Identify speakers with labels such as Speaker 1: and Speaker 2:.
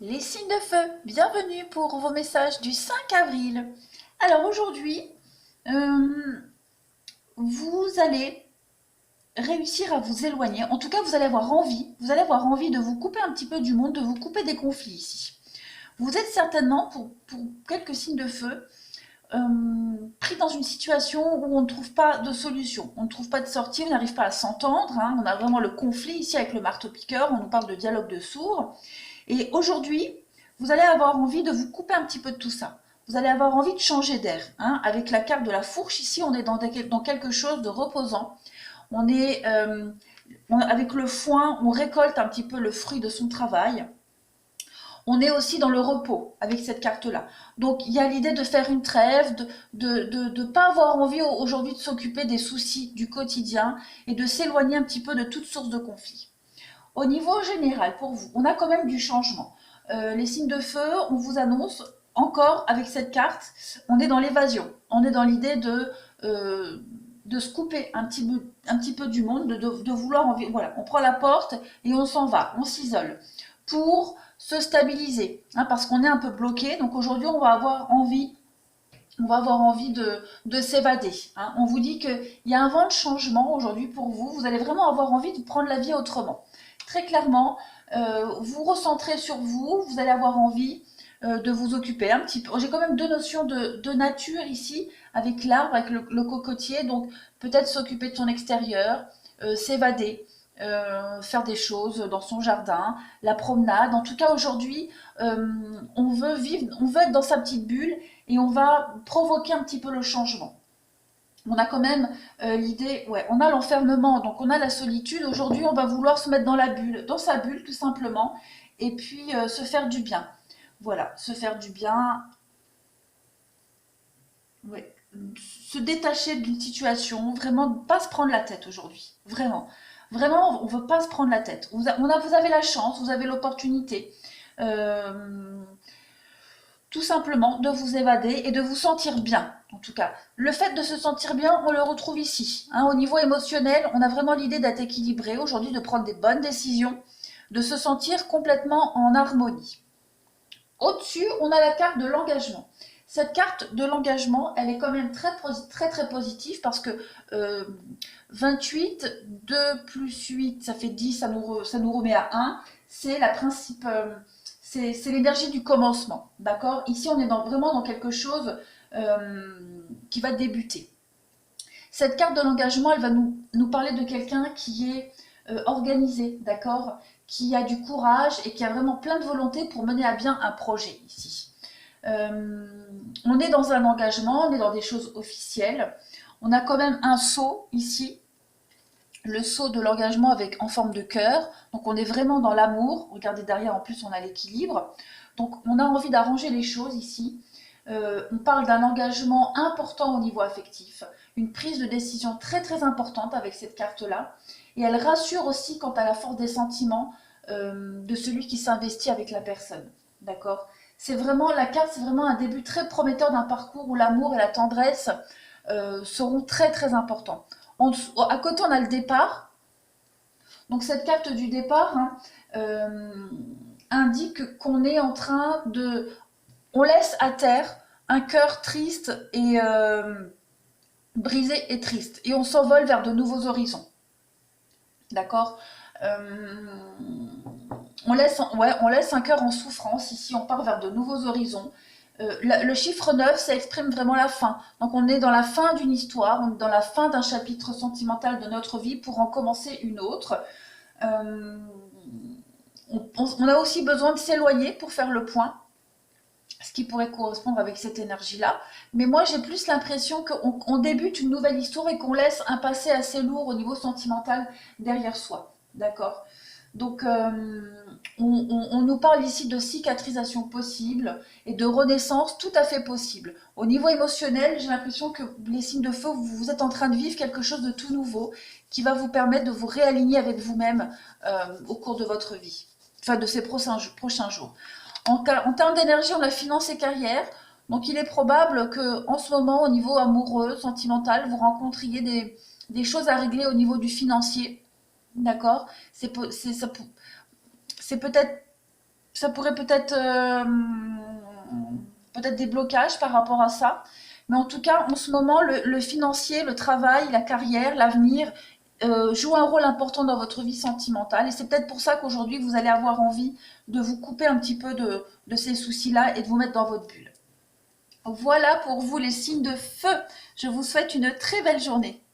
Speaker 1: Les signes de feu, bienvenue pour vos messages du 5 avril. Alors aujourd'hui, euh, vous allez réussir à vous éloigner. En tout cas, vous allez avoir envie de vous couper un petit peu du monde, de vous couper des conflits ici. Vous êtes certainement, pour quelques signes de feu, euh, pris dans une situation où on ne trouve pas de solution, on ne trouve pas de sortie, on n'arrive pas à s'entendre, hein. On a vraiment le conflit ici avec le marteau-piqueur, on nous parle de dialogue de sourds. Et aujourd'hui, vous allez avoir envie de vous couper un petit peu de tout ça. Vous allez avoir envie de changer d'air, hein. Avec la carte de la fourche ici, on est dans quelque chose de reposant. On est avec le foin, on récolte un petit peu le fruit de son travail. On est aussi dans le repos avec cette carte-là. Donc il y a l'idée de faire une trêve, de pas avoir envie aujourd'hui de s'occuper des soucis du quotidien et de s'éloigner un petit peu de toute source de conflit. Au niveau général, pour vous, on a quand même du changement. Les signes de feu, on vous annonce encore avec cette carte, on est dans l'évasion. On est dans l'idée de se couper un petit peu du monde, de vouloir, voilà, on prend la porte et on s'en va, on s'isole pour se stabiliser, hein, parce qu'on est un peu bloqué. Donc aujourd'hui, on va avoir envie de s'évader, hein. On vous dit qu'il y a un vent de changement aujourd'hui pour vous. Vous allez vraiment avoir envie de prendre la vie autrement. Très clairement, vous recentrez sur vous, vous allez avoir envie de vous occuper un petit peu. J'ai quand même deux notions de nature ici, avec l'arbre, avec le cocotier, donc peut-être s'occuper de son extérieur, s'évader, faire des choses dans son jardin, la promenade. En tout cas, aujourd'hui, on veut vivre, on veut être dans sa petite bulle et on va provoquer un petit peu le changement. On a quand même l'idée, ouais, on a l'enfermement, donc on a la solitude. Aujourd'hui, on va vouloir se mettre dans la bulle, dans sa bulle tout simplement, et puis se faire du bien. Voilà, se faire du bien, ouais. Se détacher d'une situation, vraiment pas se prendre la tête aujourd'hui, vraiment. Vraiment, on ne veut pas se prendre la tête. Vous avez la chance, vous avez l'opportunité, euh, tout simplement, de vous évader et de vous sentir bien. En tout cas, le fait de se sentir bien, on le retrouve ici, hein. Au niveau émotionnel, on a vraiment l'idée d'être équilibré aujourd'hui, de prendre des bonnes décisions, de se sentir complètement en harmonie. Au-dessus, on a la carte de l'engagement. Cette carte de l'engagement, elle est quand même très positive parce que 28, 2 plus 8, ça fait 10, ça nous remet à 1. C'est la principe, c'est l'énergie du commencement. D'accord. Ici, on est vraiment dans quelque chose qui va débuter. Cette carte de l'engagement, elle va nous parler de quelqu'un qui est organisé, d'accord, qui a du courage et qui a vraiment plein de volonté pour mener à bien un projet ici. Euh, on est dans un engagement, on est dans des choses officielles. On a quand même un sceau ici, le sceau de l'engagement avec en forme de cœur. Donc on est vraiment dans l'amour. Regardez derrière, en plus on a l'équilibre. Donc on a envie d'arranger les choses ici. On parle d'un engagement important au niveau affectif, une prise de décision très importante avec cette carte-là. Et elle rassure aussi quant à la force des sentiments de celui qui s'investit avec la personne. D'accord. C'est vraiment, la carte, c'est vraiment un début très prometteur d'un parcours où l'amour et la tendresse seront très importants. À côté, on a le départ. Donc cette carte du départ, hein, indique qu'on est en train de... On laisse à terre un cœur triste et brisé et triste. Et on s'envole vers de nouveaux horizons. D'accord. On laisse un cœur en souffrance. Ici, on part vers de nouveaux horizons. Le chiffre 9, ça exprime vraiment la fin. Donc on est dans la fin d'une histoire, on est dans la fin d'un chapitre sentimental de notre vie pour en commencer une autre. Euh, on a aussi besoin de s'éloigner pour faire le point, ce qui pourrait correspondre avec cette énergie-là. Mais moi, j'ai plus l'impression qu'on débute une nouvelle histoire et qu'on laisse un passé assez lourd au niveau sentimental derrière soi. D'accord. Donc, on nous parle ici de cicatrisation possible et de renaissance tout à fait possible. Au niveau émotionnel, j'ai l'impression que les signes de feu, vous êtes en train de vivre quelque chose de tout nouveau qui va vous permettre de vous réaligner avec vous-même au cours de votre vie, enfin de ces prochains jours. En termes d'énergie, on a finance et carrière. Donc, il est probable que, en ce moment, au niveau amoureux, sentimental, vous rencontriez des choses à régler au niveau du financier. D'accord. C'est peut-être ça pourrait peut-être des blocages par rapport à ça. Mais en tout cas, en ce moment, le financier, le travail, la carrière, l'avenir joue un rôle important dans votre vie sentimentale. Et c'est peut-être pour ça qu'aujourd'hui, vous allez avoir envie de vous couper un petit peu de ces soucis-là et de vous mettre dans votre bulle. Voilà pour vous les signes de feu. Je vous souhaite une très belle journée.